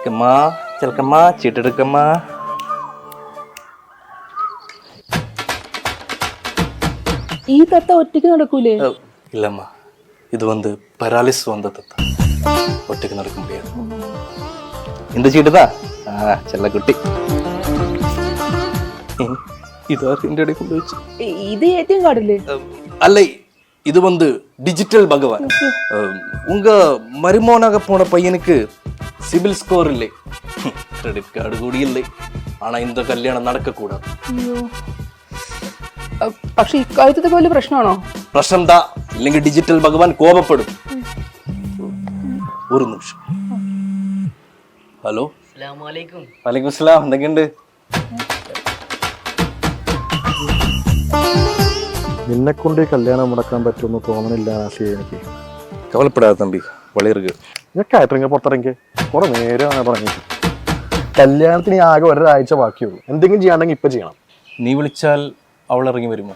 ചിലക്കമ്മ ചിലക്കമ്മ ചീട്ടെടുക്കമ്മ. ഈ തത്ത ഒറ്റയ്ക്ക് നടക്കൂലേ? இல்லம்மா, இது பராலிஸ் வந்த தத்தா, ஒட்டுக்கு நடக்க முடியாது. இந்த சீட்டு தான் செல்ல குட்டி. இதார் இந்த கொண்டு வச்சு இது ஏடிஎம் கார்டு இல்லே? அல்ல, இது டிஜிட்டல் பகவான். உங்க மருமகனாக போன பையனுக்கு சிபில் ஸ்கோர் இல்லை, கிரெடிட் கார்டு கூட இல்லை. ஆனா இந்த கல்யாணம் நடக்க கூடாது. പക്ഷെ ഇക്കാര്യത്തെ വലിയ പ്രശ്നമാണോ? പ്രശ്നം താ, ഇല്ലെങ്കിൽ ഡിജിറ്റൽ ഭഗവാൻ കോപപ്പെടും. ഒരു നിമിഷം. ഹലോ, വലൈക്കും സ്ലാം. എന്തൊക്കെയുണ്ട്? നിന്നെ കൊണ്ട് ഈ കല്യാണം മുടക്കാൻ പറ്റുമെന്ന് തോന്നണില്ല ആശയ. എനിക്ക് കവലപ്പെടാതെ തമ്പി, വളരുക. ഞാൻ കാറ്ററിംഗ് പുറത്തിറങ്ങി കുറെ നേരമാണ് പറഞ്ഞിട്ട്. കല്യാണത്തിന് ആകെ ഒരാഴ്ച ബാക്കിയുള്ളൂ. എന്തെങ്കിലും ചെയ്യാണ്ടെങ്കിൽ ഇപ്പൊ ചെയ്യണം. നീ വിളിച്ചാൽ അവൾ ഇറങ്ങി വരുമോ?